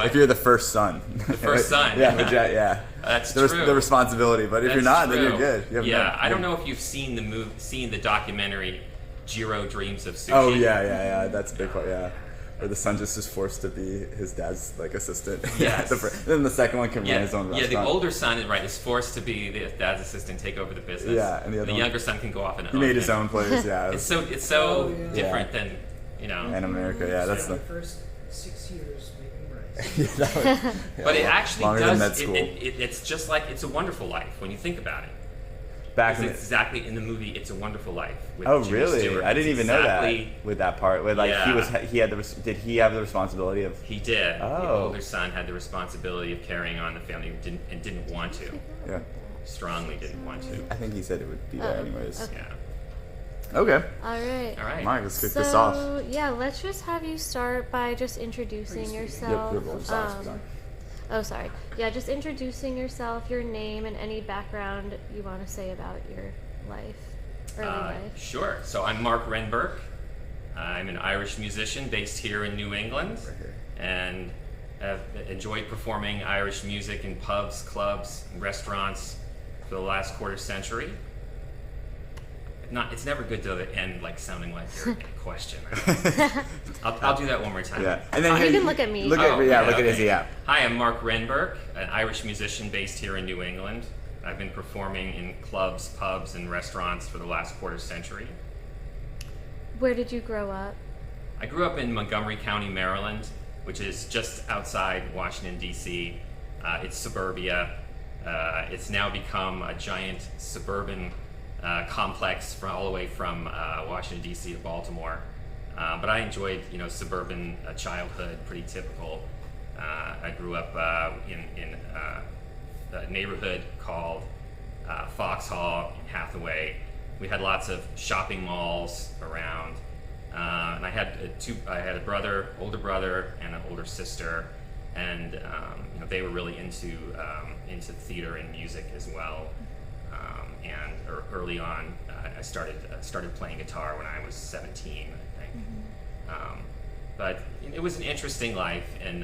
what? If you're the first son. The first son. Yeah. That's the, true. The responsibility, but if you're not, then you're good. I don't know if you've seen the documentary Jiro Dreams of Sushi. Oh yeah. That's a big part. Yeah. Where the son just is forced to be his dad's like assistant. Yes. Then the second one can run his own restaurant. Yeah, the older son is forced to be the dad's assistant, take over the business. Yeah, and the younger son can go off and he made his own place. Yeah. It's so different than in America. Yeah, that's the first 6 years making rice. But it actually does. Med school. It's just like It's a Wonderful Life when you think about it. Back it's exactly in the movie It's a Wonderful Life. With oh Jimmy really? Stewart. I didn't even know that. With that part, where like did he have the responsibility of? He did. Oh. The older son had the responsibility of carrying on the family and didn't want to. Yeah. Strongly didn't want to. I think he said it would be there anyways. Okay. Yeah. Okay. All right. Mike, let's kick this off. So yeah, let's just have you start by just introducing yourself. Oh, sorry. Yeah, just introducing yourself, your name, and any background you want to say about your early life. Sure. So I'm Mark Renburke. I'm an Irish musician based here in New England, and have enjoyed performing Irish music in pubs, clubs, restaurants for the last quarter century. It's never good to end like sounding like you're in a question. I'll do that one more time. Yeah, and then you can look at me. Look at Izzy. Yeah. Hi, I'm Mark Renburke, an Irish musician based here in New England. I've been performing in clubs, pubs, and restaurants for the last quarter century. Where did you grow up? I grew up in Montgomery County, Maryland, which is just outside Washington, D.C. It's suburbia. It's now become a giant suburban complex all the way from Washington, D.C. to Baltimore. But I enjoyed, suburban childhood, pretty typical. I grew up in a neighborhood called Foxhall in Hathaway. We had lots of shopping malls around, and I had a older brother, and an older sister, and they were really into theater and music as well. And early on, I started playing guitar when I was 17, I think. But it was an interesting life, and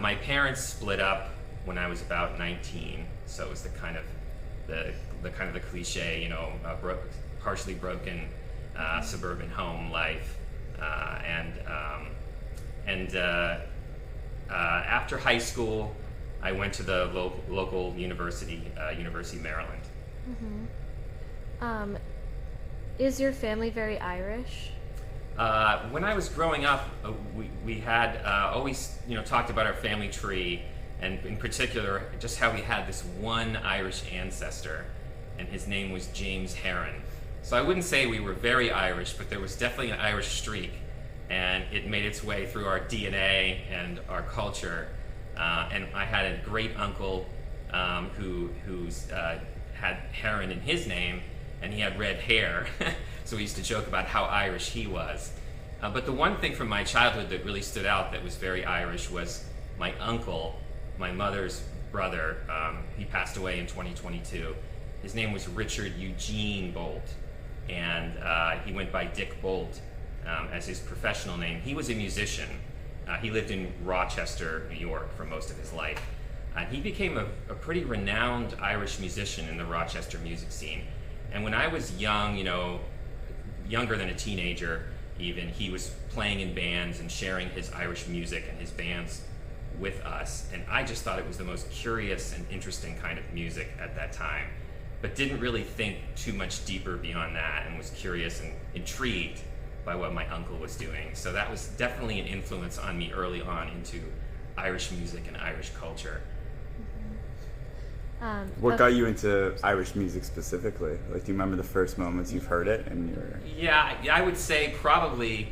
my parents split up when I was about 19. So it was the kind of the cliche, partially broken suburban home life, and after high school, I went to the local university, University of Maryland. Is your family very Irish? When I was growing up, we had always talked about our family tree, and in particular just how we had this one Irish ancestor, and his name was James Heron. So I wouldn't say we were very Irish, but there was definitely an Irish streak, and it made its way through our DNA and our culture. And I had a great uncle who had Heron in his name, and he had red hair. So we used to joke about how Irish he was. But the one thing from my childhood that really stood out that was very Irish was my uncle, my mother's brother. He passed away in 2022. His name was Richard Eugene Bolt, and he went by Dick Bolt as his professional name. He was a musician. He lived in Rochester, New York for most of his life. He became a pretty renowned Irish musician in the Rochester music scene. And when I was young, younger than a teenager even, he was playing in bands and sharing his Irish music and his bands with us. And I just thought it was the most curious and interesting kind of music at that time, but didn't really think too much deeper beyond that, and was curious and intrigued by what my uncle was doing. So that was definitely an influence on me early on into Irish music and Irish culture. What got you into Irish music specifically? Like, do you remember the first moments you've heard it and you're... Yeah, I would say probably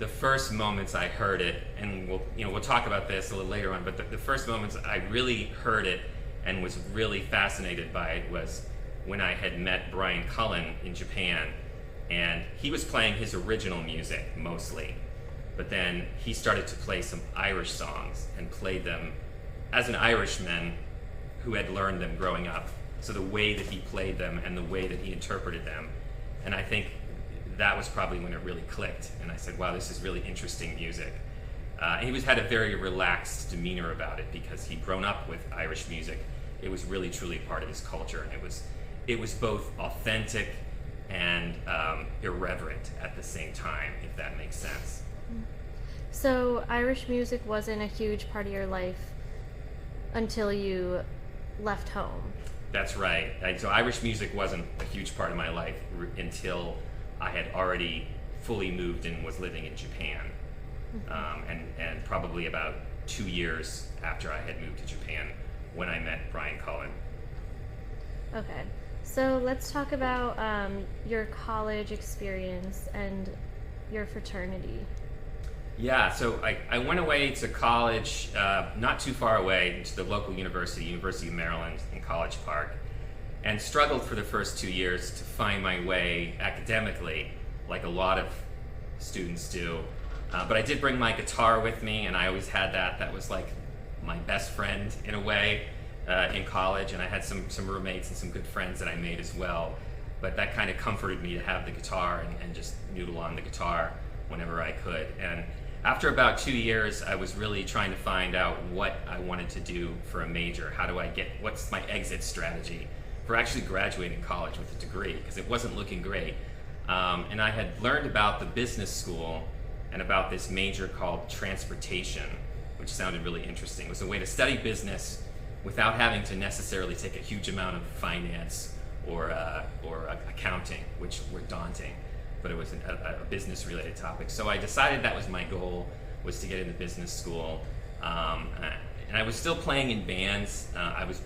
the first moments I heard it, and we'll talk about this a little later on, but the first moments I really heard it and was really fascinated by it was when I had met Brian Cullen in Japan, and he was playing his original music mostly, but then he started to play some Irish songs and played them as an Irishman who had learned them growing up. So the way that he played them and the way that he interpreted them. And I think that was probably when it really clicked. And I said, wow, this is really interesting music. And he had a very relaxed demeanor about it because he'd grown up with Irish music. It was really truly part of his culture, and it was both authentic and irreverent at the same time, if that makes sense. So Irish music wasn't a huge part of your life until you left home. That's right. So Irish music wasn't a huge part of my life until I had already fully moved and was living in Japan. And probably about 2 years after I had moved to Japan when I met Brian Cullen. Okay, so let's talk about your college experience and your fraternity. Yeah, so I went away to college, not too far away, to the local university, University of Maryland in College Park, and struggled for the first 2 years to find my way academically, like a lot of students do. But I did bring my guitar with me, and I always had that. That was like my best friend in a way in college, and I had some roommates and some good friends that I made as well. But that kind of comforted me to have the guitar and just noodle on the guitar whenever I could. And after about 2 years, I was really trying to find out what I wanted to do for a major. What's my exit strategy for actually graduating college with a degree, because it wasn't looking great. And I had learned about the business school and about this major called transportation, which sounded really interesting. It was a way to study business without having to necessarily take a huge amount of finance or accounting, which were daunting, but it was a business-related topic. So I decided that was my goal, was to get into business school. And I was still playing in bands. I was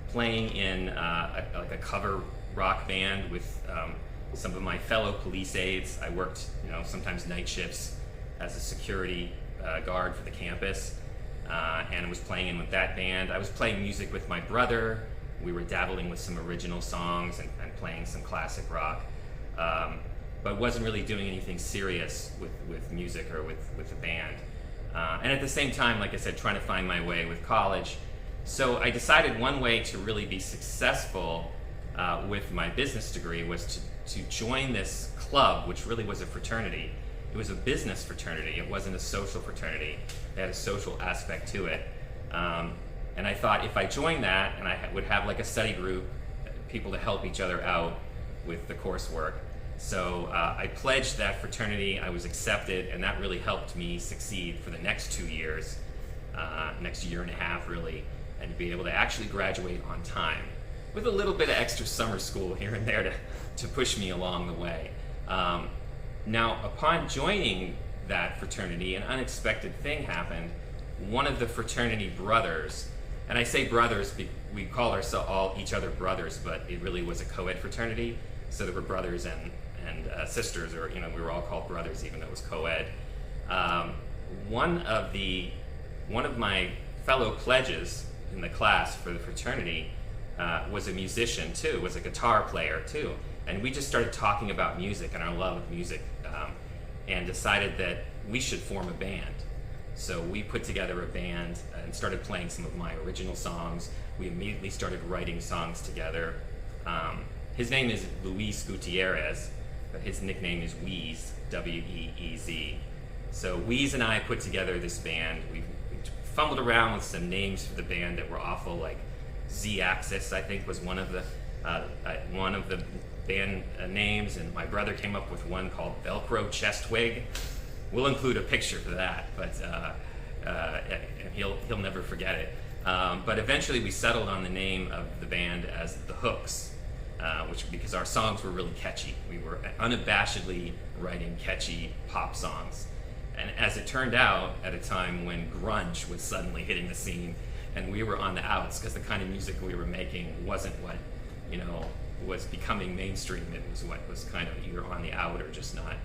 playing in like a cover rock band with some of my fellow police aides. I worked, sometimes night shifts as a security guard for the campus, and was playing in with that band. I was playing music with my brother. We were dabbling with some original songs and playing some classic rock, but wasn't really doing anything serious with music or with the band. And at the same time, like I said, trying to find my way with college. So I decided one way to really be successful with my business degree was to join this club, which really was a fraternity. It was a business fraternity. It wasn't a social fraternity. It had a social aspect to it. And I thought if I joined that, and I would have like a study group, people to help each other out with the coursework. So I pledged that fraternity. I was accepted, and that really helped me succeed for the next 2 years, next year and a half really, and be able to actually graduate on time, with a little bit of extra summer school here and there to push me along the way. Now, upon joining that fraternity, an unexpected thing happened. One of the fraternity brothers, and I say brothers, we call each other brothers, but it really was a co-ed fraternity, so there were brothers and sisters, or we were all called brothers, even though it was co-ed. One of my fellow pledges in the class for the fraternity was a musician too, was a guitar player too, and we just started talking about music and our love of music, and decided that we should form a band. So we put together a band and started playing some of my original songs. We immediately started writing songs together. His name is Luis Gutierrez, but his nickname is Weez, W-E-E-Z. So Weez and I put together this band. We fumbled around with some names for the band that were awful, like Z-Axis, I think, was one of the band names, and my brother came up with one called Velcro Chestwig. We'll include a picture for that, but he'll never forget it. But eventually we settled on the name of the band as The Hooks, because our songs were really catchy. We were unabashedly writing catchy pop songs. And as it turned out, at a time when grunge was suddenly hitting the scene, and we were on the outs because the kind of music we were making wasn't what, was becoming mainstream. It was what was kind of either on the out or just not.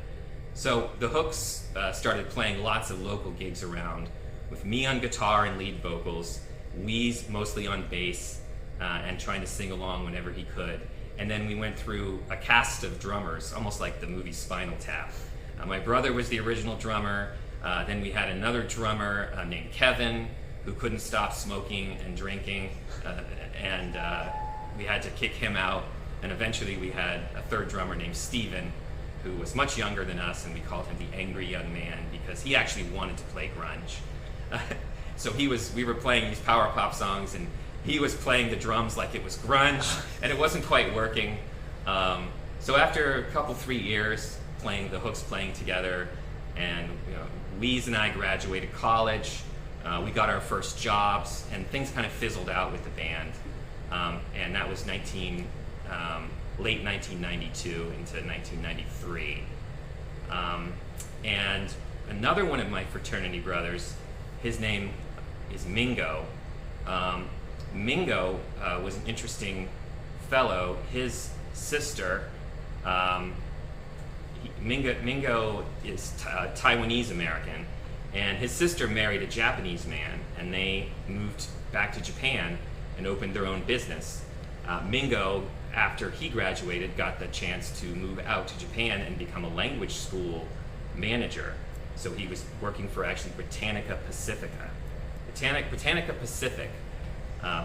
So the Hooks started playing lots of local gigs around, with me on guitar and lead vocals, Weez mostly on bass, and trying to sing along whenever he could. And then we went through a cast of drummers, almost like the movie Spinal Tap. My brother was the original drummer. Then we had another drummer named Kevin, who couldn't stop smoking and drinking, and we had to kick him out. And eventually we had a third drummer named Steven, who was much younger than us, and we called him the angry young man because he actually wanted to play grunge. So we were playing these power pop songs, and he was playing the drums like it was grunge, and it wasn't quite working. So after a couple, 3 years playing the Hooks playing together, and Weeze and I graduated college, we got our first jobs, and things kind of fizzled out with the band. And that was late 1992 into 1993. And another one of my fraternity brothers, his name is Mingo. Mingo was an interesting fellow. His sister, Mingo is Taiwanese American, and his sister married a Japanese man, and they moved back to Japan and opened their own business. Mingo, after he graduated, got the chance to move out to Japan and become a language school manager. So he was working for actually Britannica Pacifica. Britannica Pacific,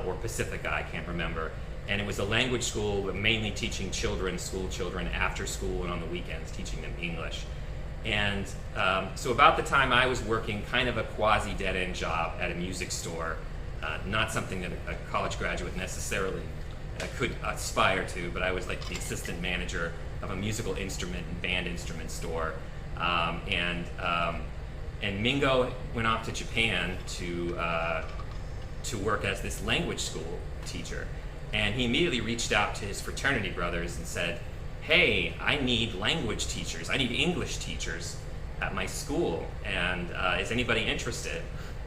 or Pacifica, I can't remember. And it was a language school mainly teaching school children after school and on the weekends, teaching them English. And so about the time I was working kind of a quasi-dead-end job at a music store, not something that a college graduate necessarily could aspire to, but I was like the assistant manager of a musical instrument and band instrument store. And Mingo went off to Japan to work as this language school teacher. And he immediately reached out to his fraternity brothers and said, hey, I need language teachers. I need English teachers at my school. And is anybody interested?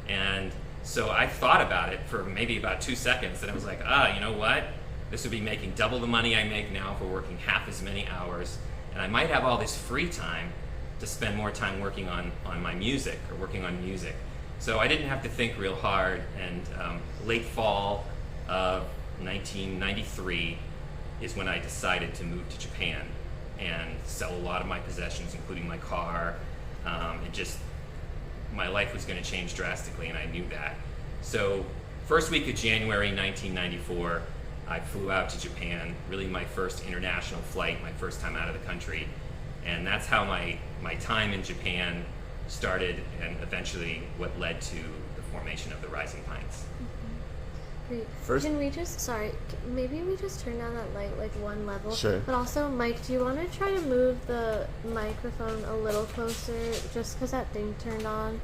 And so I thought about it for maybe about 2 seconds, and I was like, you know what? This would be making double the money I make now for working half as many hours, and I might have all this free time to spend more time working on my music or working on music. So I didn't have to think real hard, and late fall of 1993 is when I decided to move to Japan and sell a lot of my possessions, including my car. My life was going to change drastically, and I knew that. So first week of January 1994, I flew out to Japan, really my first international flight, my first time out of the country. And that's how my time in Japan started, and eventually what led to the formation of the Rising Pines. Great. First- Can we maybe we just turn down that light like one level? Sure. But also, Mike, do you want to try to move the microphone a little closer, just because that thing turned on?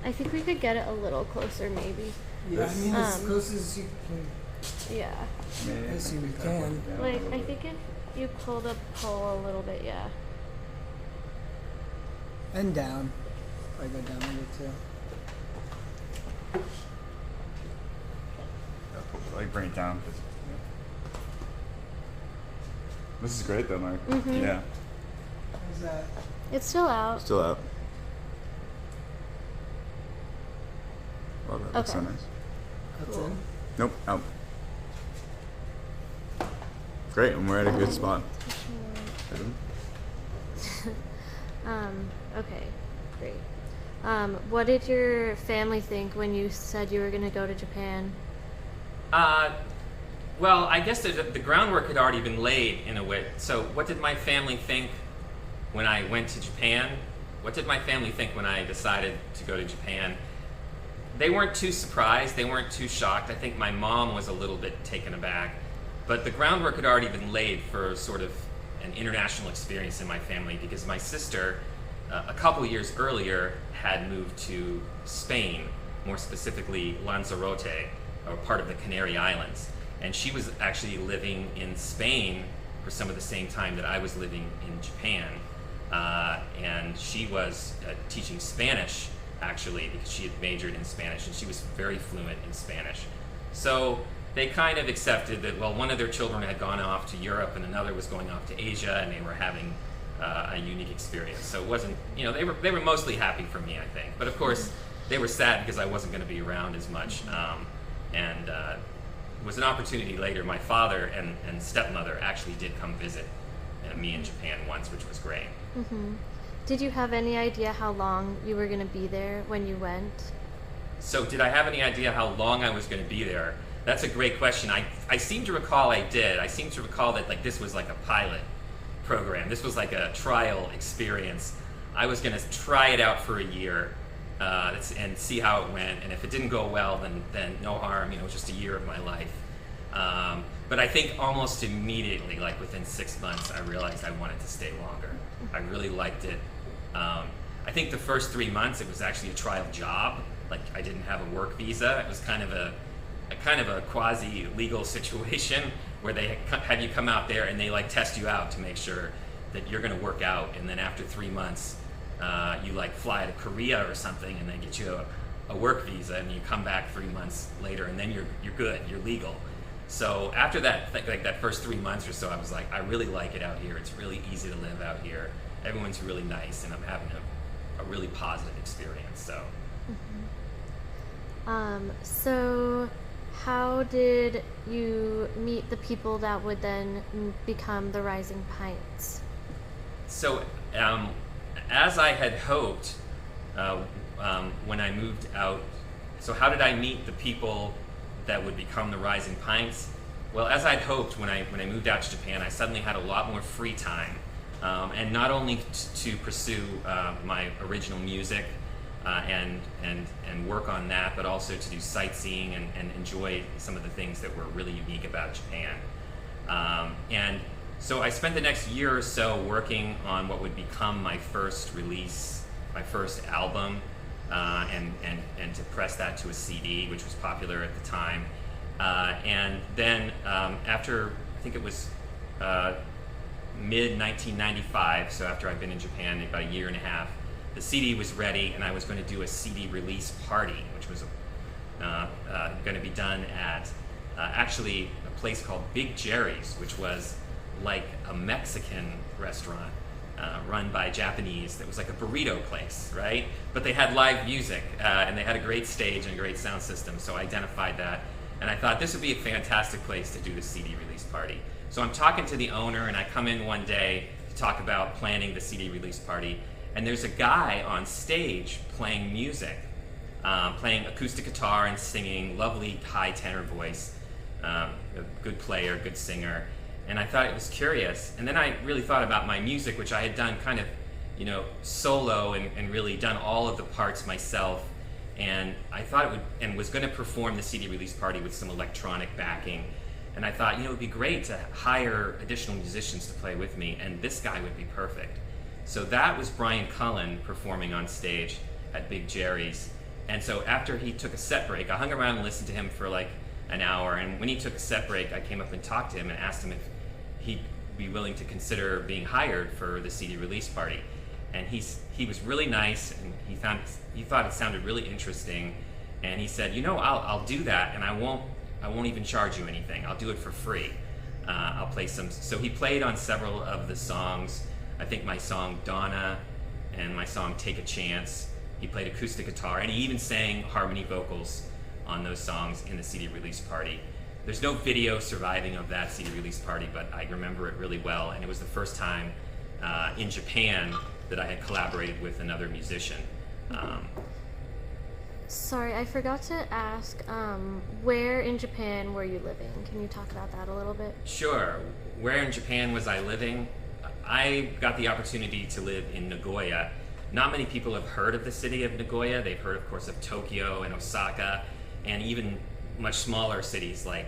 I think we could get it a little closer, maybe. Yeah, I mean, as Um, close as you can. Yeah. As you can. Like, I think if you pull the pole a little bit, yeah. And down. I go down a bit too. Like bring it down. This is great though, Mark. Mhm. Yeah. How's that? It's still out. Still out. Wow, that looks so Okay. nice. That's Cool. in. Nope, out. Great, and we're at a good spot. Okay, great. What did your family think when you said you were going to go to Japan? Well, I guess the groundwork had already been laid in a way. So what did my family think when I went to Japan? What did my family think when I decided to go to Japan? They weren't too surprised. They weren't too shocked. I think my mom was a little bit taken aback. But the groundwork had already been laid for sort of an international experience in my family, because my sister, a couple years earlier, had moved to Spain, more specifically Lanzarote, or part of the Canary Islands. And she was actually living in Spain for some of the same time that I was living in Japan. And she was teaching Spanish, actually, because she had majored in Spanish, and she was very fluent in Spanish. So they kind of accepted that, well, one of their children had gone off to Europe and another was going off to Asia, and they were having a unique experience. So it wasn't, they were mostly happy for me, I think. But of course, they were sad because I wasn't going to be around as much. And it was an opportunity later. My father and stepmother actually did come visit me in Japan once, which was great. Mm-hmm. Did you have any idea how long you were going to be there when you went? So did I have any idea how long I was going to be there? That's a great question. I seem to recall I did. I seem to recall that this was like a pilot program. This was like a trial experience. I was going to try it out for a year and see how it went. And if it didn't go well, then no harm. It was just a year of my life. But I think almost immediately, like within 6 months, I realized I wanted to stay longer. I really liked it. I think the first 3 months, it was actually a trial job. Like I didn't have a work visa. It was kind of a quasi-legal situation where they have you come out there and they like test you out to make sure that you're going to work out. And then after 3 months, you like fly to Korea or something, and they get you a work visa, and you come back 3 months later, and then you're good, you're legal. So after that, like that first 3 months or so, I was like, I really like it out here. It's really easy to live out here. Everyone's really nice, and I'm having a really positive experience. So. So how did you meet the people that would then become the Rising Pints? So, as I had hoped, when I moved out, so how did I meet the people that would become the Rising Pints? Well, as I'd hoped, when I moved out to Japan, I suddenly had a lot more free time, and not only to pursue my original music and work on that, but also to do sightseeing and enjoy some of the things that were really unique about Japan. And so I spent the next year or so working on what would become my first release, my first album, and to press that to a CD, which was popular at the time. And then after, I think it was mid-1995, so after I'd been in Japan about a year and a half, the CD was ready, and I was going to do a CD release party, which was going to be done at actually a place called Big Jerry's, which was like a Mexican restaurant run by Japanese. That was like a burrito place, right? But they had live music, and they had a great stage and a great sound system, so I identified that. And I thought this would be a fantastic place to do the CD release party. So I'm talking to the owner, and I come in one day to talk about planning the CD release party. And there's a guy on stage playing music, playing acoustic guitar and singing, lovely high tenor voice, a good player, good singer. And I thought it was curious. And then I really thought about my music, which I had done kind of, solo and really done all of the parts myself. And I thought it would, and was going to perform the CD release party with some electronic backing. And I thought, it would be great to hire additional musicians to play with me, and this guy would be perfect. So that was Brian Cullen performing on stage at Big Jerry's. And so after he took a set break, I hung around and listened to him for like an hour. And when he took a set break, I came up and talked to him and asked him if he'd be willing to consider being hired for the CD release party. And he was really nice, and he thought it sounded really interesting. And he said, I'll do that, and I won't even charge you anything. I'll do it for free. I'll play some. So he played on several of the songs. I think my song Donna and my song Take a Chance. He played acoustic guitar, and he even sang harmony vocals on those songs in the CD release party. There's no video surviving of that CD release party, but I remember it really well, and it was the first time in Japan that I had collaborated with another musician. Sorry, I forgot to ask, where in Japan were you living? Can you talk about that a little bit? Sure. Where in Japan was I living? I got the opportunity to live in Nagoya. Not many people have heard of the city of Nagoya. They've heard, of course, of Tokyo and Osaka, and even much smaller cities like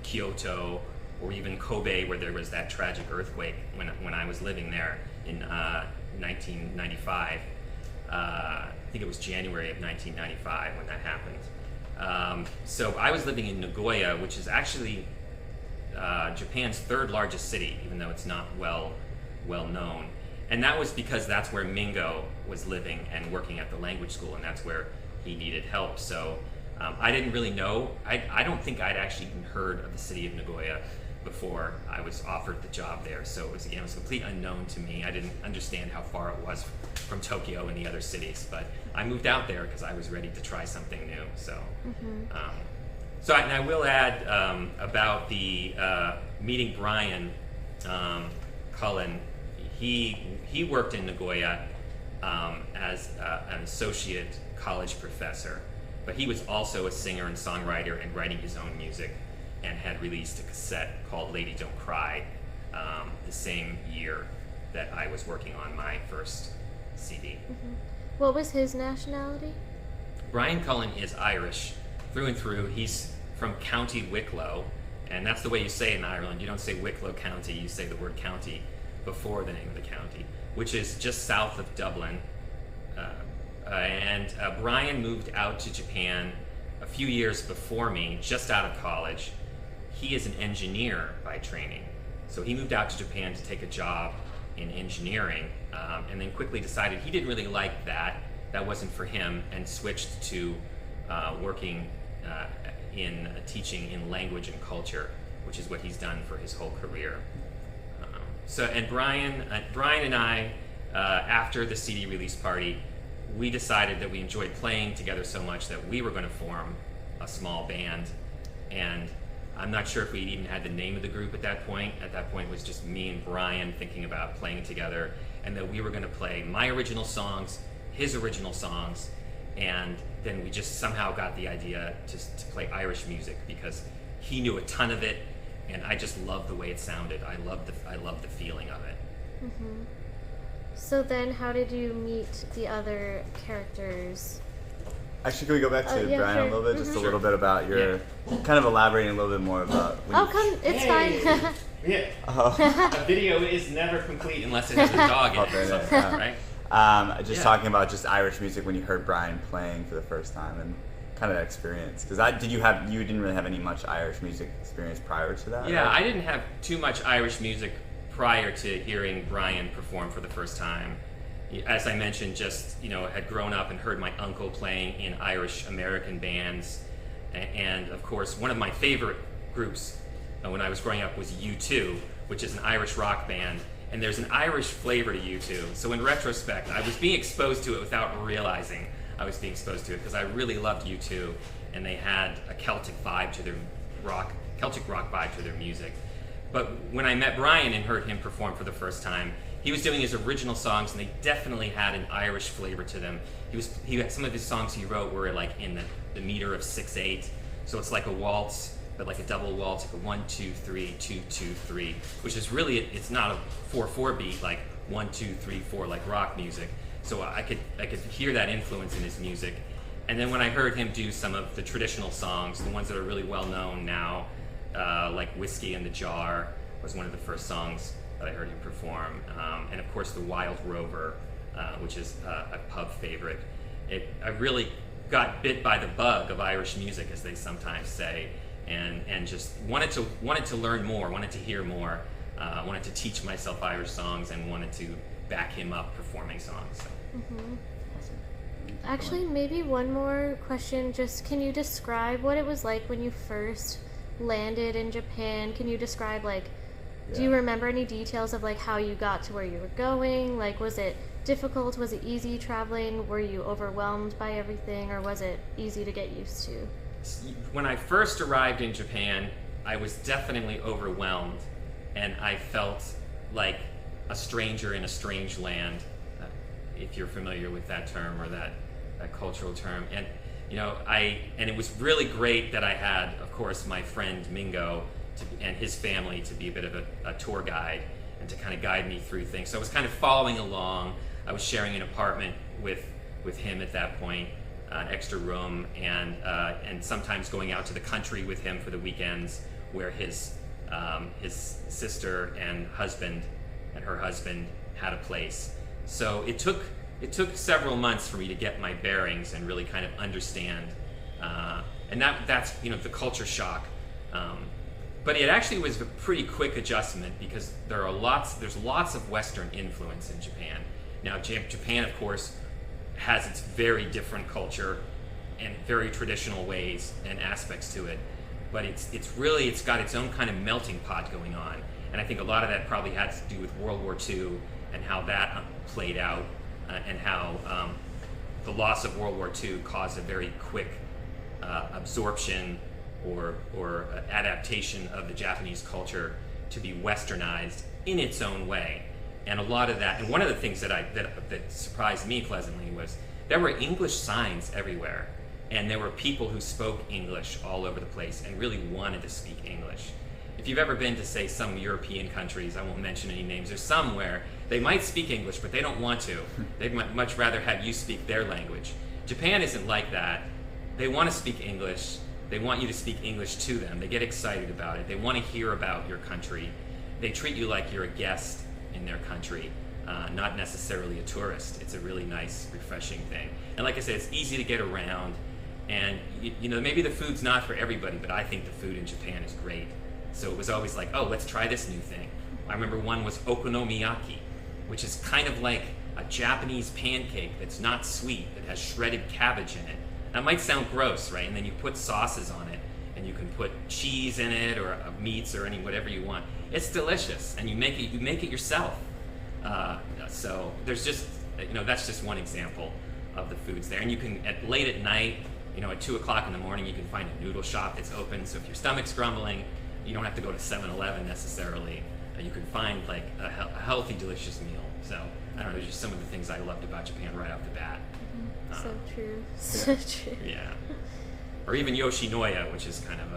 Kyoto or even Kobe, where there was that tragic earthquake when I was living there in 1995. I think it was January of 1995 when that happened. So I was living in Nagoya, which is actually Japan's third largest city, even though it's not well known. And that was because that's where Mingo was living and working at the language school, and that's where he needed help. So I didn't really know. I don't think I'd actually even heard of the city of Nagoya before I was offered the job there. So it was a complete unknown to me. I didn't understand how far it was from Tokyo and the other cities, but I moved out there because I was ready to try something new. So, and I will add about the meeting Brian Cullen. He worked in Nagoya as an associate college professor, but he was also a singer and songwriter and writing his own music, and had released a cassette called Lady Don't Cry the same year that I was working on my first CD. Mm-hmm. What was his nationality? Brian Cullen is Irish through and through. He's from County Wicklow, and that's the way you say it in Ireland. You don't say Wicklow County, you say the word county before the name of the county, which is just south of Dublin. And Brian moved out to Japan a few years before me, just out of college. He is an engineer by training, so he moved out to Japan to take a job in engineering, and then quickly decided he didn't really like that. That wasn't for him, and switched to working in teaching in language and culture, which is what he's done for his whole career. And Brian and I, after the CD release party, we decided that we enjoyed playing together so much that we were going to form a small band. And I'm not sure if we even had the name of the group at that point. At that point, it was just me and Brian thinking about playing together, and that we were going to play my original songs, his original songs, and then we just somehow got the idea to play Irish music because he knew a ton of it, and I just loved the way it sounded. I loved the feeling of it. Mm-hmm. So then, how did you meet the other characters? Actually, can we go back to Brian sure. a little bit? Just Mm-hmm. a little bit about your, kind of elaborating a little bit more about. It's fine. Yeah. Oh. A video is never complete unless it has a dog in it, so, right? Just talking about just Irish music when you heard Brian playing for the first time and kind of that experience. Because you didn't really have any much Irish music experience prior to that? Yeah, right? I didn't have too much Irish music prior to hearing Brian perform for the first time. As I mentioned, had grown up and heard my uncle playing in Irish American bands, and of course one of my favorite groups when I was growing up was U2, which is an Irish rock band, and there's an Irish flavor to U2. So in retrospect, I was being exposed to it without realizing I was being exposed to it, because I really loved U2, and they had a Celtic rock vibe to their music. But when I met Brian and heard him perform for the first time, he was doing his original songs, and they definitely had an Irish flavor to them. He had some of his songs he wrote were like in the meter of 6/8, so it's like a waltz, but like a double waltz, like a 1 2 3 2 2 3, which is really, it's not a 4/4 beat like 1 2 3 4 like rock music. So I could hear that influence in his music. And then when I heard him do some of the traditional songs, the ones that are really well known now, like Whiskey in the Jar was one of the first songs that I heard him perform, and of course the Wild Rover, which is a pub favorite. I really got bit by the bug of Irish music, as they sometimes say, and just wanted to learn more, wanted to hear more, wanted to teach myself Irish songs, and wanted to back him up performing songs. So. Mm-hmm. Actually, maybe one more question. Just, can you describe what it was like when you first landed in Japan? Can you describe, do you remember any details of how you got to where you were going? Was it difficult? Was it easy traveling? Were you overwhelmed by everything, or was it easy to get used to? When I first arrived in Japan, I was definitely overwhelmed, and I felt like a stranger in a strange land, if you're familiar with that term, or that cultural term. And it was really great that I had, of course, my friend Mingo and his family to be a bit of a tour guide and to kind of guide me through things. So I was kind of following along. I was sharing an apartment with him at that point, an extra room, and sometimes going out to the country with him for the weekends, where his sister and her husband had a place. So it took several months for me to get my bearings and really kind of understand, and that's the culture shock. But it actually was a pretty quick adjustment, because there's lots of Western influence in Japan. Now, Japan, of course, has its very different culture and very traditional ways and aspects to it, but it's got its own kind of melting pot going on. And I think a lot of that probably had to do with World War II and how that played out, and how the loss of World War II caused a very quick absorption or adaptation of the Japanese culture to be westernized in its own way. And a lot of that, and one of the things that surprised me pleasantly was there were English signs everywhere, and there were people who spoke English all over the place and really wanted to speak English. if you've ever been to, say, some European countries, I won't mention any names, there's some where they might speak English, but they don't want to. They'd much rather have you speak their language. Japan isn't like that. They want to speak English. They want you to speak English to them. They get excited about it. They want to hear about your country. They treat you like you're a guest in their country, not necessarily a tourist. It's a really nice, refreshing thing. And like I said, it's easy to get around. And you know, maybe the food's not for everybody, but I think the food in Japan is great. So it was always like, oh, let's try this new thing. I remember one was okonomiyaki, which is kind of like a Japanese pancake that's not sweet, that has shredded cabbage in it. That might sound gross, right? And then you put sauces on it, and you can put cheese in it, or meats, or whatever you want. It's delicious, and you make it yourself. So there's just, you know, that's just one example of the foods there. And you can, late at night, you know, at 2 o'clock in the morning, you can find a noodle shop that's open. So if your stomach's grumbling, you don't have to go to 7-Eleven necessarily. You can find like a healthy, delicious meal. So I don't know, just some of the things I loved about Japan right off the bat. So true. So true. Yeah. Or even Yoshinoya, which is kind of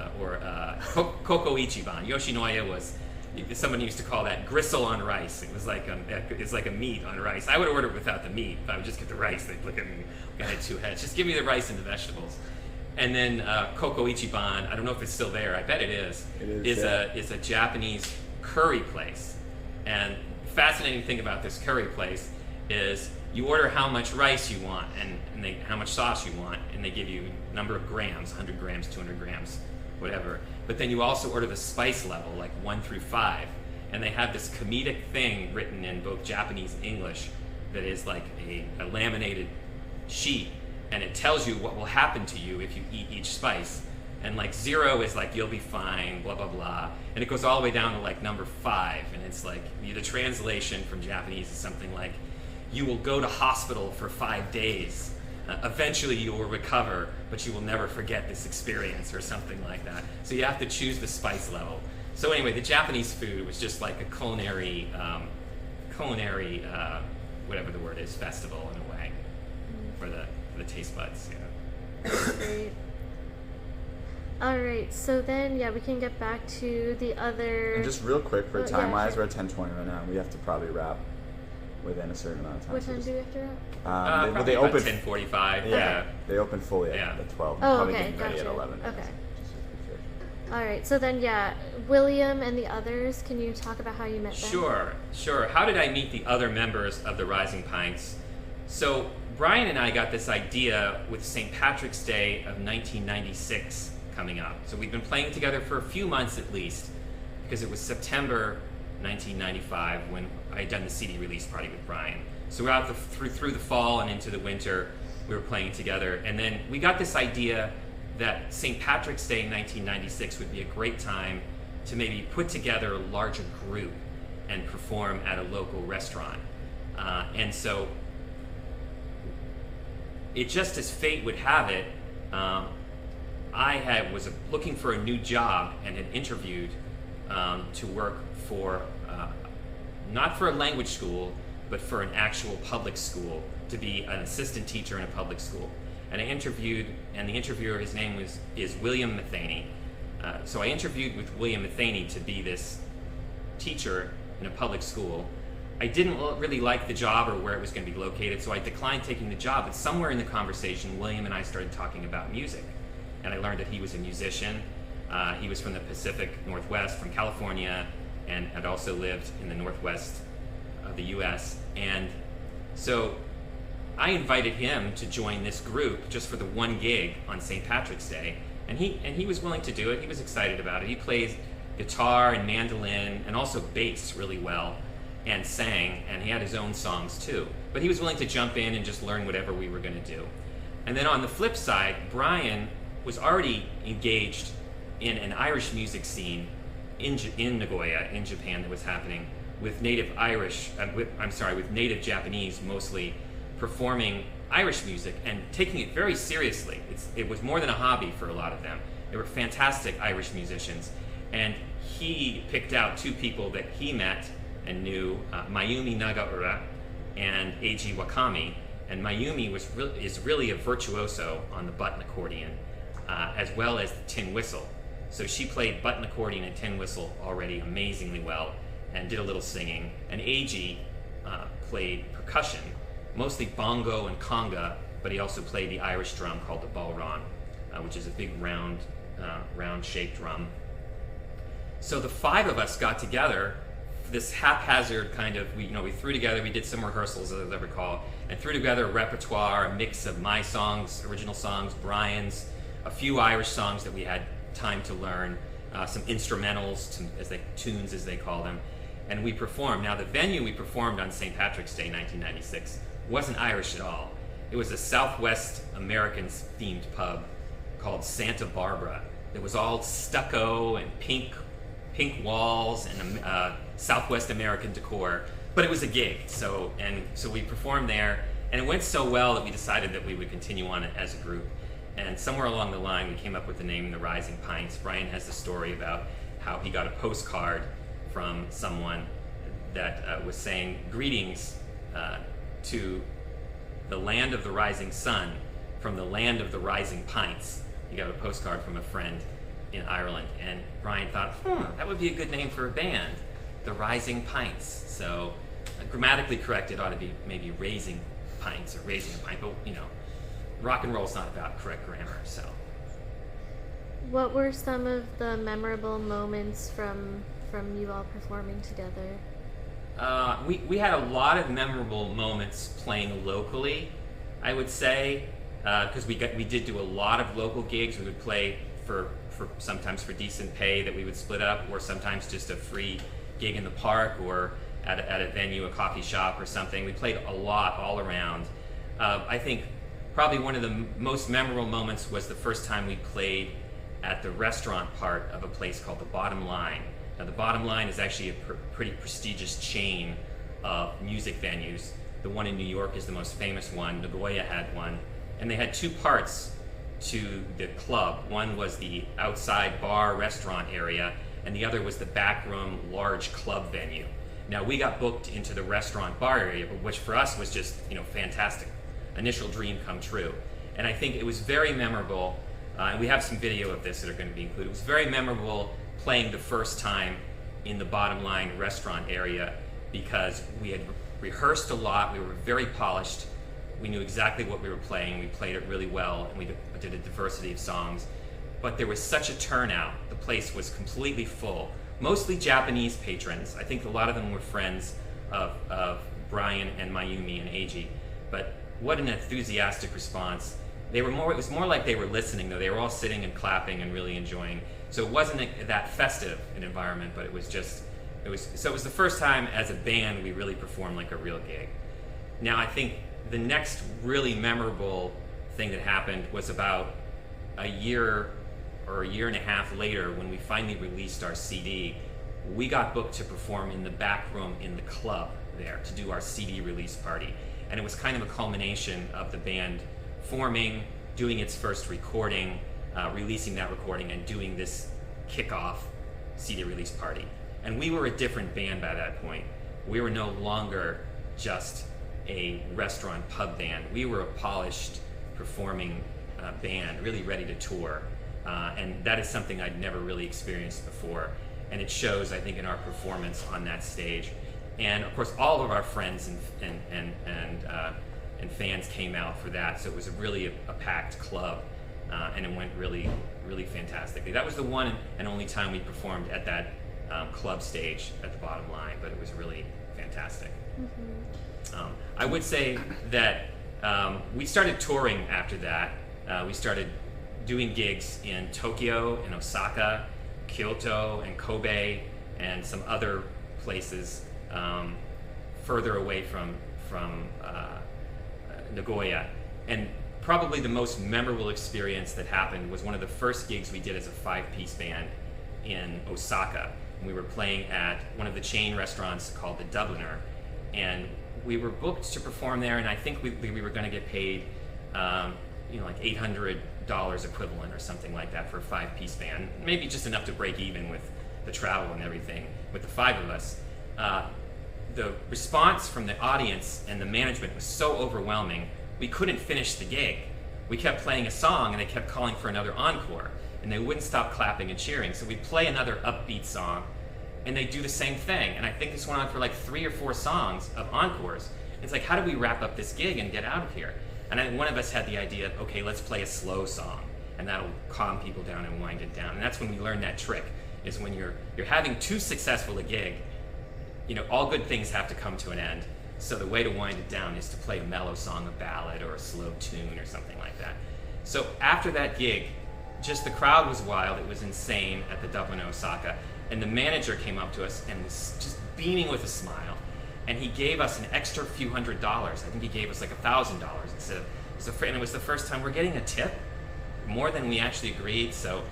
Koko Ichiban. Yoshinoya was, somebody used to call that gristle on rice. It was like it's like a meat on rice. I would order it without the meat. If I would just get the rice, they'd look at me. I had two heads. Just give me the rice and the vegetables. And then Koko Ichiban, I don't know if it's still there. I bet it is. It is. Is a Japanese curry place. And the fascinating thing about this curry place is you order how much rice you want and how much sauce you want, and they give you a number of grams, 100 grams, 200 grams, whatever. But then you also order the spice level, like 1 through 5. And they have this comedic thing written in both Japanese and English that is like a laminated sheet, and it tells you what will happen to you if you eat each spice. And like 0 is like you'll be fine, blah blah blah, and it goes all the way down to like number 5, and it's like the translation from Japanese is something like, you will go to hospital for 5 days. Eventually you will recover, but you will never forget this experience, or something like that. So you have to choose the spice level. So anyway, the Japanese food was just like a culinary, whatever the word is, festival in a way, for the taste buds. Yeah. Great. All right, so then we can get back to the other. And just real quick, for time-wise, sure. we're at 10:20 right now. We have to probably wrap within a certain amount of time. What time do we have to wrap? Well, they open 10:45. Yeah, they open fully at 12. Oh, Probably okay, getting ready at gotcha. 11. Okay. All right, so then William and the others, can you talk about how you met them? Sure. How did I meet the other members of the Rising Pints? So Brian and I got this idea with St. Patrick's Day of 1996 coming up. So we've been playing together for a few months at least, because it was September 1995 when I had done the CD release party with Brian. So we're out through the fall and into the winter, we were playing together. And then we got this idea that St. Patrick's Day in 1996 would be a great time to maybe put together a larger group and perform at a local restaurant. And so it just as fate would have it, I was looking for a new job and had interviewed to work for, not for a language school, but for an actual public school, to be an assistant teacher in a public school. And I interviewed, and the interviewer, his name is William Matheny. So I interviewed with William Matheny to be this teacher in a public school. I didn't really like the job or where it was going to be located, so I declined taking the job. But somewhere in the conversation, William and I started talking about music. And I learned that he was a musician. He was from the Pacific Northwest, from California, and had also lived in the Northwest of the US. And so I invited him to join this group just for the one gig on St. Patrick's Day. And he was willing to do it. He was excited about it. He plays guitar and mandolin and also bass really well, and sang, and he had his own songs too. But he was willing to jump in and just learn whatever we were going to do. And then on the flip side, Brian was already engaged in an Irish music scene in Nagoya, in Japan, that was happening with native Japanese mostly, performing Irish music and taking it very seriously. It was more than a hobby for a lot of them. They were fantastic Irish musicians. And he picked out two people that he met and knew, Mayumi Nagaura and Eiji Wakami. And Mayumi is really a virtuoso on the button accordion, as well as the tin whistle. So she played button accordion and tin whistle already amazingly well, and did a little singing. And A.G. Played percussion, mostly bongo and conga, but he also played the Irish drum called the balron, which is a big round-shaped drum. So the five of us got together, this haphazard kind of, we threw together, we did some rehearsals, as I recall, and threw together a repertoire, a mix of my songs, original songs, Brian's, a few Irish songs that we had time to learn, some instrumentals, tunes as they call them, and we performed. Now the venue we performed on St. Patrick's Day 1996 wasn't Irish at all. It was a Southwest Americans themed pub called Santa Barbara. It was all stucco and pink walls and Southwest American decor, but it was a gig. So we performed there, and it went so well that we decided that we would continue on it as a group. And somewhere along the line, we came up with the name The Rising Pints. Brian has the story about how he got a postcard from someone that was saying, "Greetings to the land of the rising sun, from the land of the rising pints." He got a postcard from a friend in Ireland, and Brian thought, that would be a good name for a band, The Rising Pints. So grammatically correct, it ought to be maybe Raising Pints or Raising a Pint, but rock and roll's not about correct grammar, so. What were some of the memorable moments from you all performing together? We had a lot of memorable moments playing locally, I would say, because we did do a lot of local gigs. We would play for sometimes for decent pay that we would split up, or sometimes just a free gig in the park or at a venue, a coffee shop or something. We played a lot all around. I think probably one of the most memorable moments was the first time we played at the restaurant part of a place called The Bottom Line. Now, The Bottom Line is actually a pretty prestigious chain of music venues. The one in New York is the most famous one. Nagoya had one. And they had two parts to the club. One was the outside bar restaurant area, and the other was the back room large club venue. Now, we got booked into the restaurant bar area, which for us was just, fantastic. Initial dream come true. And I think it was very memorable, and we have some video of this that are going to be included. It was very memorable playing the first time in the Bottom Line restaurant area, because we had rehearsed a lot, we were very polished, we knew exactly what we were playing, we played it really well, and we did a diversity of songs. But there was such a turnout, the place was completely full. Mostly Japanese patrons. I think a lot of them were friends of Brian and Mayumi and Eiji. But what an enthusiastic response. It was more like they were listening, though. They were all sitting and clapping and really enjoying. So it wasn't that festive an environment, but it was the first time as a band we really performed like a real gig. Now, I think the next really memorable thing that happened was about a year or a year and a half later, when we finally released our CD. We got booked to perform in the back room in the club there to do our CD release party. And it was kind of a culmination of the band forming, doing its first recording, releasing that recording, and doing this kickoff CD release party. And we were a different band by that point. We were no longer just a restaurant pub band. We were a polished performing band, really ready to tour. And that is something I'd never really experienced before. And it shows, I think, in our performance on that stage. And of course, all of our friends and fans came out for that. So it was really a packed club, and it went really, really fantastically. That was the one and only time we performed at that club stage at the Bottom Line, but it was really fantastic. Mm-hmm. I would say that we started touring after that. We started doing gigs in Tokyo and Osaka, Kyoto and Kobe, and some other places further away from Nagoya. And probably the most memorable experience that happened was one of the first gigs we did as a 5-piece band in Osaka. We were playing at one of the chain restaurants called the Dubliner, and we were booked to perform there, and I think we were going to get paid like $800 equivalent or something like that for a 5-piece band, maybe just enough to break even with the travel and everything with the 5 of us. The response from the audience and the management was so overwhelming, we couldn't finish the gig. We kept playing a song and they kept calling for another encore. and they wouldn't stop clapping and cheering. So we'd play another upbeat song, and they'd do the same thing. And I think this went on for like 3 or 4 songs of encores. It's like, how do we wrap up this gig and get out of here? And one of us had the idea, okay, let's play a slow song, and that'll calm people down and wind it down. And that's when we learned that trick, is when you're having too successful a gig, all good things have to come to an end. So the way to wind it down is to play a mellow song, a ballad, or a slow tune, or something like that. So after that gig, just the crowd was wild. It was insane at the Dublin Osaka. And the manager came up to us and was just beaming with a smile. And he gave us an extra few $100s. I think he gave us like $1,000 instead of, and it was the first time we're getting a tip, more than we actually agreed. So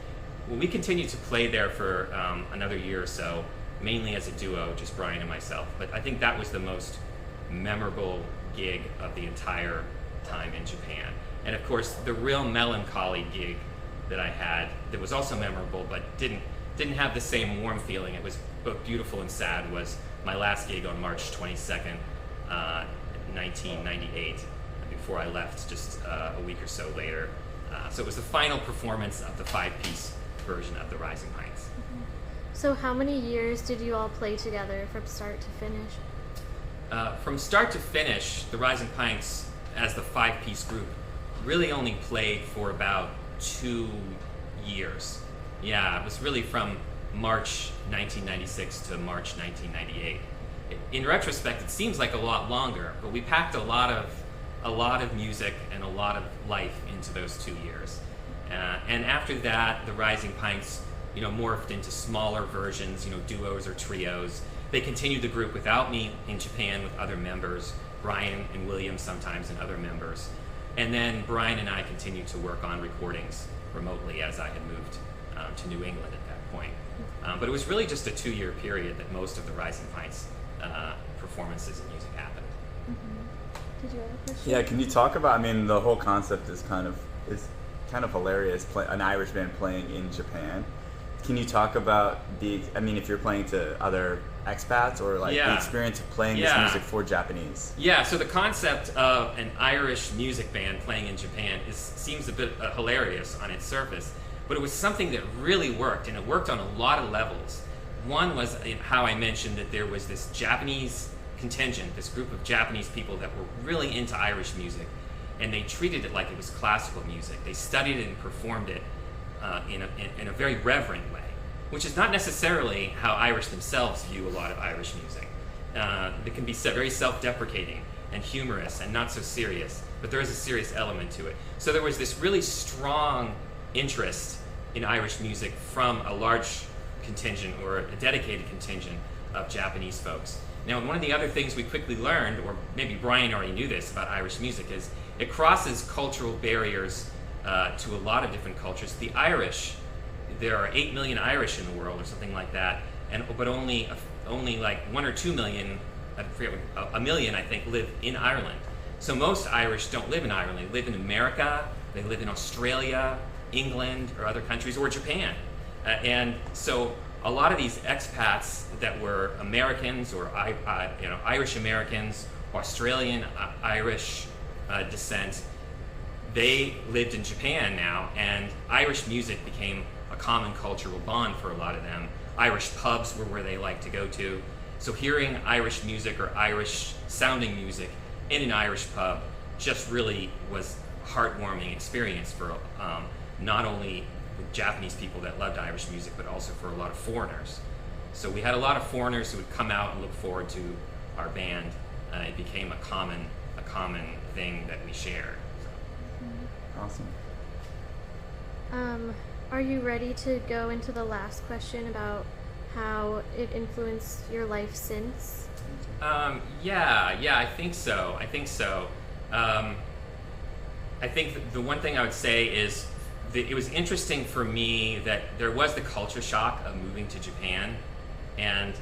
we continued to play there for another year or so, mainly as a duo, just Brian and myself. But I think that was the most memorable gig of the entire time in Japan. And of course, the real melancholy gig that I had that was also memorable but didn't have the same warm feeling, it was both beautiful and sad, was my last gig on March 22nd, 1998, before I left just a week or so later. So it was the final performance of the 5-piece version of the Rising Pints. So how many years did you all play together from start to finish? From start to finish, the Rising Pints, as the 5-piece group, really only played for about 2 years. Yeah, it was really from March 1996 to March 1998. In retrospect, it seems like a lot longer, but we packed a lot of music and a lot of life into those 2 years. And after that, the Rising Pints, morphed into smaller versions, duos or trios. They continued the group without me in Japan with other members, Brian and William sometimes and other members. And then Brian and I continued to work on recordings remotely as I had moved to New England at that point. But it was really just a 2-year period that most of the Rising Pints performances and music happened. Mm-hmm. Did you have a question? Yeah, can you talk about, the whole concept is kind of hilarious, an Irish band playing in Japan. Can you talk about if you're playing to other expats or the experience of playing this music for Japanese? Yeah, so the concept of an Irish music band playing in Japan seems a bit hilarious on its surface, but it was something that really worked, and it worked on a lot of levels. One was how I mentioned that there was this Japanese contingent, this group of Japanese people that were really into Irish music, and they treated it like it was classical music. They studied it and performed it in a very reverent way, which is not necessarily how Irish themselves view a lot of Irish music. It can be very self-deprecating and humorous and not so serious, but there is a serious element to it. So there was this really strong interest in Irish music from a large contingent, or a dedicated contingent, of Japanese folks. Now, one of the other things we quickly learned, or maybe Brian already knew this about Irish music, is it crosses cultural barriers to a lot of different cultures. The Irish, there are 8 million Irish in the world or something like that, but only like 1 or 2 million, I forget, a million I think, live in Ireland. So most Irish don't live in Ireland. They live in America, they live in Australia, England, or other countries, or Japan. And so a lot of these expats that were Americans or Irish Americans, Australian Irish descent, they lived in Japan now, and Irish music became a common cultural bond for a lot of them. Irish pubs were where they liked to go to. So hearing Irish music or Irish sounding music in an Irish pub just really was a heartwarming experience for not only Japanese people that loved Irish music, but also for a lot of foreigners. So we had a lot of foreigners who would come out and look forward to our band. It became a common thing that we shared. Awesome. Are you ready to go into the last question about how it influenced your life since? Yeah, I think so. I think the one thing I would say is that it was interesting for me that there was the culture shock of moving to Japan, and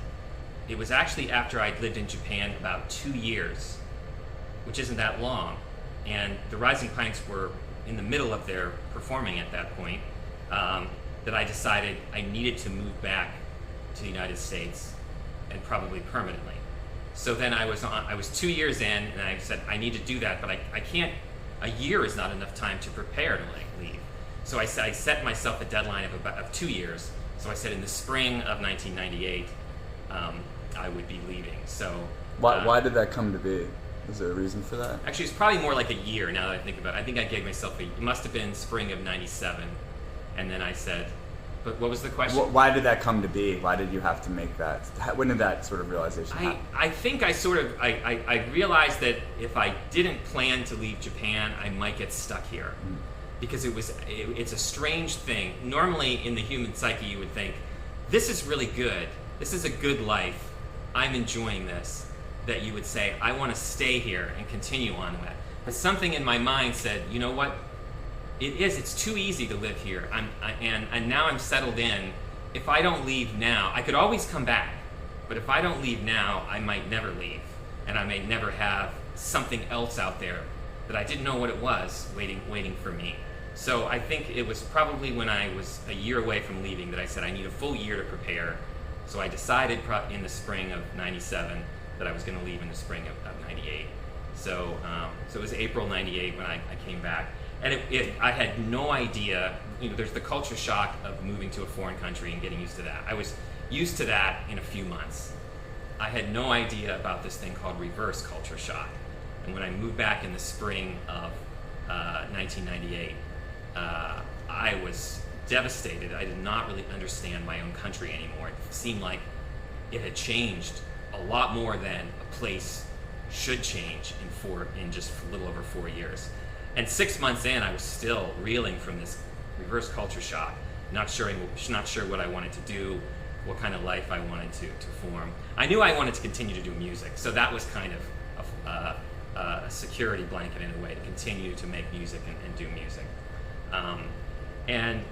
it was actually after I'd lived in Japan about 2 years, which isn't that long, and the Rising Pints were in the middle of their performing at that point, that I decided I needed to move back to the United States, and probably permanently. So then I was 2 years in, and I said I need to do that, but I can't. A year is not enough time to prepare to leave. So I set myself a deadline of 2 years. So I said in the spring of 1998, I would be leaving. So why did that come to be? Is there a reason for that? Actually, it's probably more like a year now that I think about it. I think I gave myself it must have been spring of 97. And then I said, but what was the question? Why did that come to be? Why did you have to make that? When did that sort of realization happen? I think I realized that if I didn't plan to leave Japan, I might get stuck here. Because it's a strange thing. Normally in the human psyche you would think, this is really good. This is a good life. I'm enjoying this. That you would say, I want to stay here and continue on with. But something in my mind said, you know what? It's too easy to live here. And now I'm settled in. If I don't leave now, I could always come back. But if I don't leave now, I might never leave. And I may never have something else out there that I didn't know what it was waiting for me. So I think it was probably when I was a year away from leaving that I said I need a full year to prepare. So I decided in the spring of 97 that I was going to leave in the spring of 98. So it was April 98 when I came back. And I had no idea, there's the culture shock of moving to a foreign country and getting used to that. I was used to that in a few months. I had no idea about this thing called reverse culture shock. And when I moved back in the spring of 1998, I was devastated. I did not really understand my own country anymore. It seemed like it had changed a lot more than a place should change in just a little over 4 years. And 6 months in, I was still reeling from this reverse culture shock, not sure what I wanted to do, what kind of life I wanted to form. I knew I wanted to continue to do music, so that was kind of a security blanket in a way to continue to make music and do music. And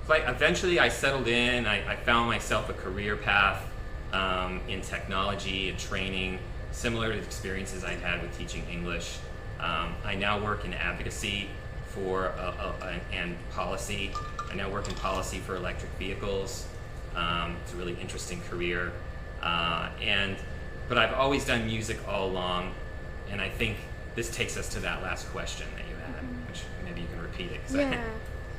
eventually I settled in. I found myself a career path in technology and training, similar to the experiences I'd had with teaching English. I now work in advocacy and policy. I now work in policy for electric vehicles. It's a really interesting career. But I've always done music all along, and I think this takes us to that last question that you had, which maybe you can repeat it. Yeah.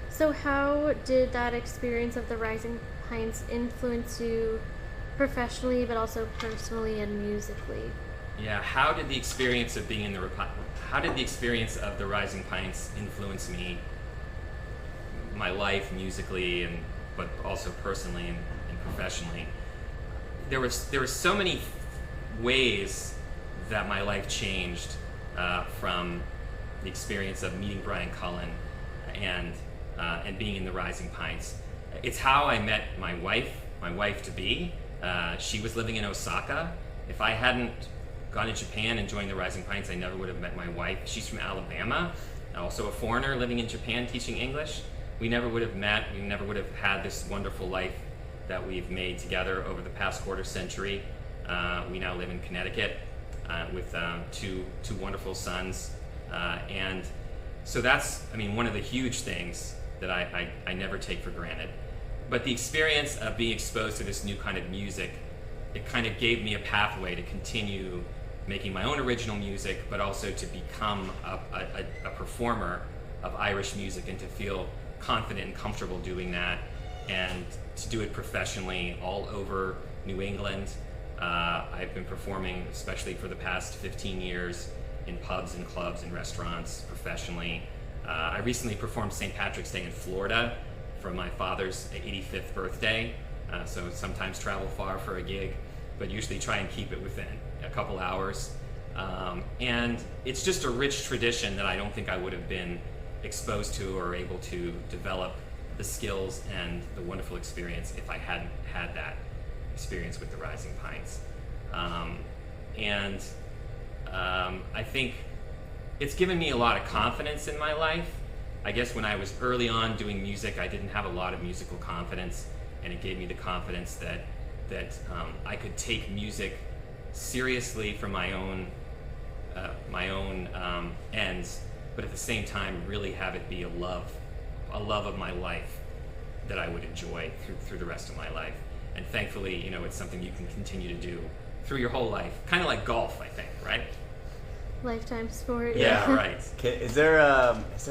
So how did that experience of the Rising Pines influence you professionally, but also personally and musically? Yeah, how did the experience of the Rising Pines influence me, my life musically, but also personally and professionally? There were so many ways that my life changed from the experience of meeting Brian Cullen and being in the Rising Pines. It's how I met my wife to be. She was living in Osaka. If I hadn't gone to Japan and joined the Rising Pines, I never would have met my wife. She's from Alabama, also a foreigner living in Japan teaching English. We never would have met. We never would have had this wonderful life that we've made together over the past quarter century. We now live in Connecticut with two wonderful sons. And so that's, one of the huge things that I never take for granted. But the experience of being exposed to this new kind of music, it kind of gave me a pathway to continue making my own original music, but also to become a performer of Irish music and to feel confident and comfortable doing that, and to do it professionally all over New England. I've been performing, especially for the past 15 years, in pubs and clubs and restaurants professionally. I recently performed St. Patrick's Day in Florida for my father's 85th birthday, so sometimes travel far for a gig, but usually try and keep it within a couple hours. And it's just a rich tradition that I don't think I would have been exposed to or able to develop the skills and the wonderful experience if I hadn't had that experience with the Rising Pines. I think it's given me a lot of confidence in my life. I guess when I was early on doing music, I didn't have a lot of musical confidence, and it gave me the confidence that I could take music seriously from my own ends, but at the same time really have it be a love of my life that I would enjoy through the rest of my life. And thankfully, it's something you can continue to do through your whole life, kind of like golf, I think, right? lifetime sport. Yeah, right. Is there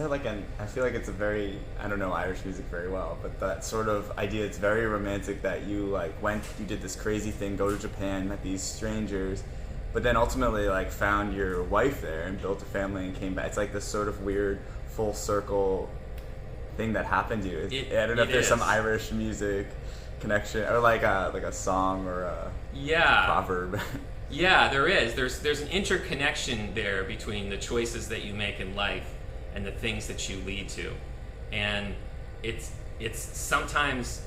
like I feel like it's a very, I don't know Irish music very well, but that sort of idea, it's very romantic that you like you did this crazy thing, go to Japan, met these strangers, but then ultimately like found your wife there and built a family and came back. It's like this sort of weird full circle thing that happened to you. I don't know if there's some Irish music connection or like a song or a proverb. Yeah, there is. There's an interconnection there between the choices that you make in life and the things that you lead to. And it's sometimes,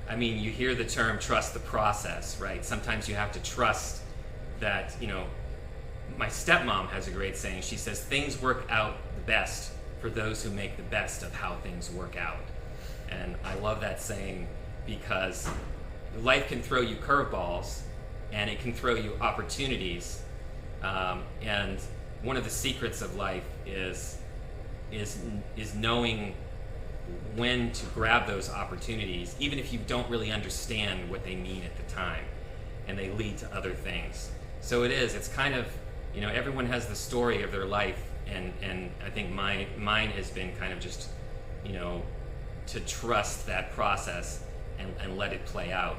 I mean, you hear the term trust the process, right? Sometimes you have to trust that, my stepmom has a great saying. She says, things work out the best for those who make the best of how things work out. And I love that saying because life can throw you curveballs, and it can throw you opportunities. And one of the secrets of life is knowing when to grab those opportunities, even if you don't really understand what they mean at the time, and they lead to other things. So it's kind of, everyone has the story of their life, and I think mine has been kind of just, to trust that process and let it play out.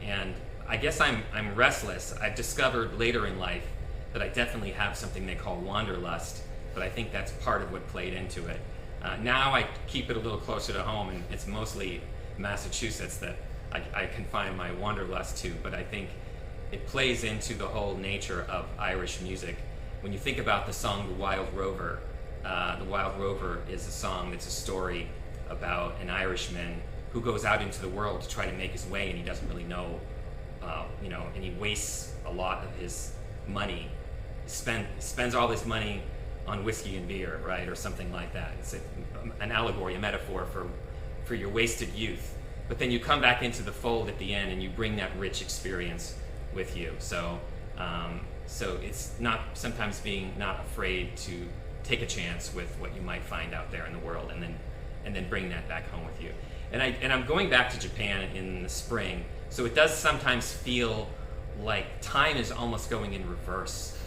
And I guess I'm restless. I've discovered later in life that I definitely have something they call wanderlust, but I think that's part of what played into it. Now I keep it a little closer to home, and it's mostly Massachusetts that I confine my wanderlust to, but I think it plays into the whole nature of Irish music. When you think about the song The Wild Rover is a song that's a story about an Irishman who goes out into the world to try to make his way, and he doesn't really know, and he wastes a lot of his money. He spends all his money on whiskey and beer, right, or something like that. It's an allegory, a metaphor for your wasted youth. But then you come back into the fold at the end, and you bring that rich experience with you. So it's not sometimes being not afraid to take a chance with what you might find out there in the world, and then bring that back home with you. And I'm going back to Japan in the spring, so it does sometimes feel like time is almost going in reverse.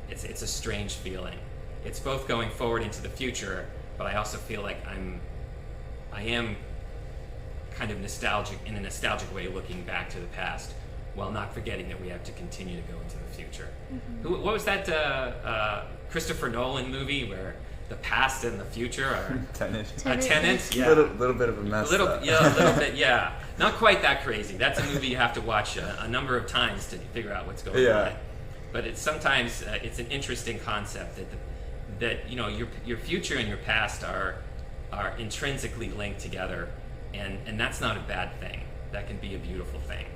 It's a strange feeling. It's both going forward into the future, but I also feel like I am kind of nostalgic, in a nostalgic way, looking back to the past, while not forgetting that we have to continue to go into the future. Mm-hmm. What was that Christopher Nolan movie where the past and the future are Tenet? Yeah. Little bit of a mess. A little bit, yeah. Not quite that crazy. That's a movie you have to watch a number of times to figure out what's going on. But it's sometimes it's an interesting concept that your future and your past are intrinsically linked together, and that's not a bad thing. That can be a beautiful thing.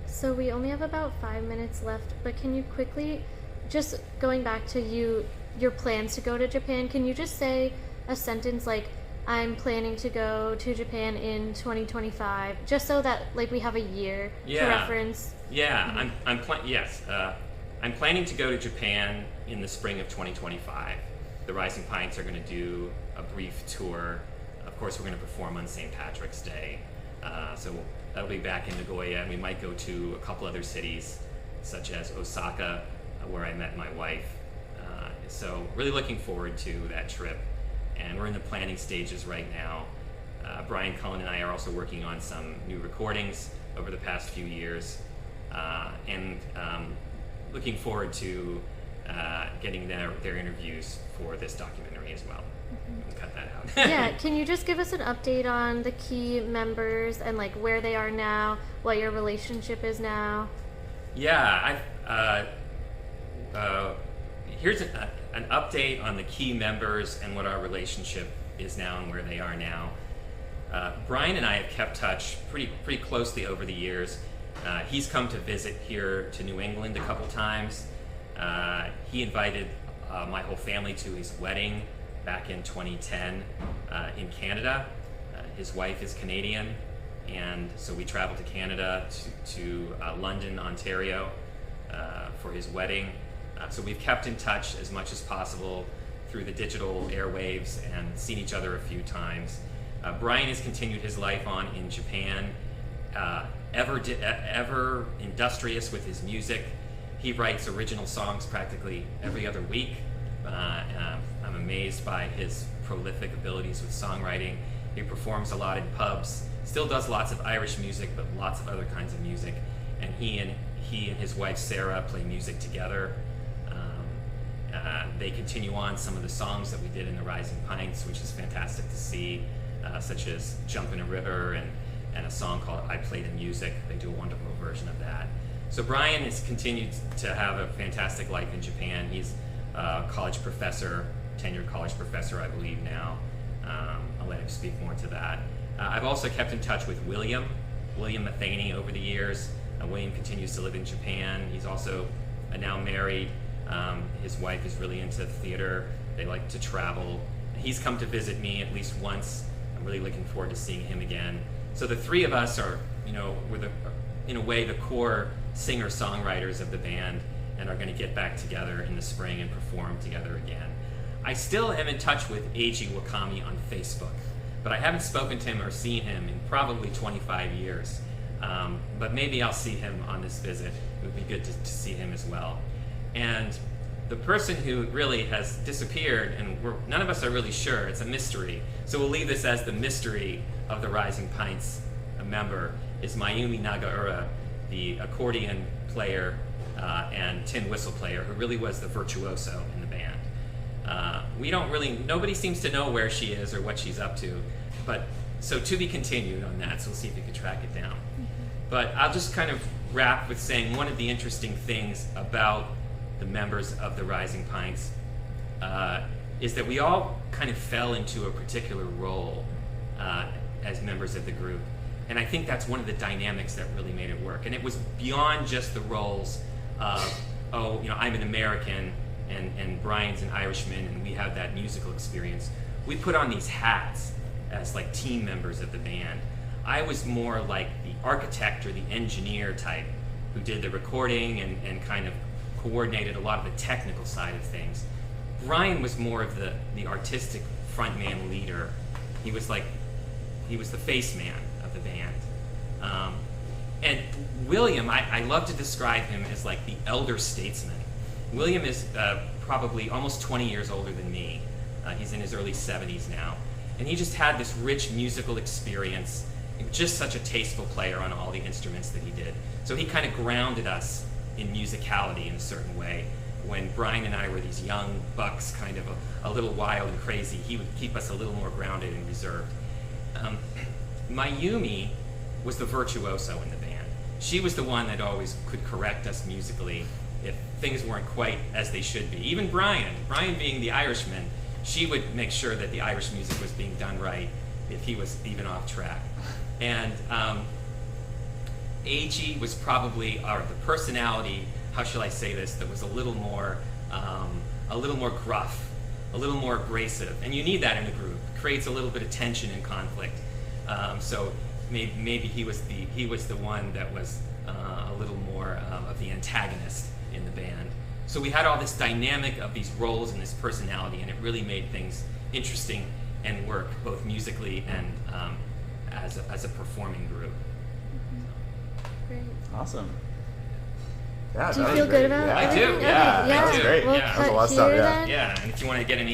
So we only have about 5 minutes left, but can you quickly, just going back to your plans to go to Japan, can you just say a sentence like, I'm planning to go to Japan in 2025, just so that like we have a year to reference? Yeah, mm-hmm. I'm planning to go to Japan in the spring of 2025. The Rising Pints are going to do a brief tour. Of course, we're going to perform on St. Patrick's Day. So that'll be back in Nagoya, and we might go to a couple other cities, such as Osaka, where I met my wife. So really looking forward to that trip. And we're in the planning stages right now. Brian Cullen and I are also working on some new recordings over the past few years. And looking forward to getting their interviews for this documentary as well. Mm-hmm. Cut that out. Yeah, can you just give us an update on the key members and like where they are now, what your relationship is now? Yeah, here's an update on the key members and what our relationship is now and where they are now. Brian and I have kept touch pretty closely over the years. He's come to visit here to New England a couple times. He invited my whole family to his wedding back in 2010 in Canada. His wife is Canadian, and so we traveled to Canada to London, Ontario for his wedding. So we've kept in touch as much as possible through the digital airwaves and seen each other a few times. Brian has continued his life on in Japan, ever industrious with his music. he writes original songs practically every other week. I'm amazed by his prolific abilities with songwriting. He performs a lot in pubs, still does lots of Irish music, but lots of other kinds of music. And he and his wife Sarah play music together. They continue on some of the songs that we did in the Rising Pints, which is fantastic to see, such as Jump in a River and a song called I Play the Music. They do a wonderful version of that. So Brian has continued to have a fantastic life in Japan. He's a college professor, tenured college professor, I believe now. I'll let him speak more to that. I've also kept in touch with William Matheny over the years. William continues to live in Japan. He's also now married. His wife is really into theater. They like to travel. He's come to visit me at least once. I'm really looking forward to seeing him again. So the three of us are, we're in a way the core singer-songwriters of the band, and are going to get back together in the spring and perform together again. I still am in touch with Eiji Wakami on Facebook, but I haven't spoken to him or seen him in probably 25 years. But maybe I'll see him on this visit. It would be good to see him as well. And the person who really has disappeared, and none of us are really sure, it's a mystery. So we'll leave this as the mystery of the Rising Pints, a member, is Mayumi Nagaura, the accordion player and tin whistle player, who really was the virtuoso in the band. Nobody seems to know where she is or what she's up to, but so to be continued on that, so we'll see if we can track it down. But I'll just kind of wrap with saying one of the interesting things about the members of the Rising Pints is that we all kind of fell into a particular role as members of the group. And I think that's one of the dynamics that really made it work. And it was beyond just the roles of, I'm an American and Brian's an Irishman and we have that musical experience. We put on these hats as like team members of the band. I was more like the architect or the engineer type who did the recording and kind of coordinated a lot of the technical side of things. Brian was more of the artistic frontman leader. He was the face man of the band. And William, I love to describe him as like the elder statesman. William is probably almost 20 years older than me. He's in his early 70s now. And he just had this rich musical experience, just such a tasteful player on all the instruments that he did. So he kind of grounded us in musicality in a certain way. When Brian and I were these young bucks, kind of a little wild and crazy, he would keep us a little more grounded and reserved. Mayumi was the virtuoso in the band. She was the one that always could correct us musically if things weren't quite as they should be. Even Brian being the Irishman, she would make sure that the Irish music was being done right if he was even off track. And Eiji was probably the personality, how shall I say this, that was a little more gruff, a little more abrasive. And you need that in a group. It creates a little bit of tension and conflict. So maybe he was the one that was a little more of the antagonist in the band. So we had all this dynamic of these roles and this personality, and it really made things interesting and work both musically and as a performing group. Great. Awesome. Yeah, do you feel good about it? I do. Okay. Yeah, that was great. We'll That was a cut lot of stuff. here Yeah. then. Yeah, and if you want to get any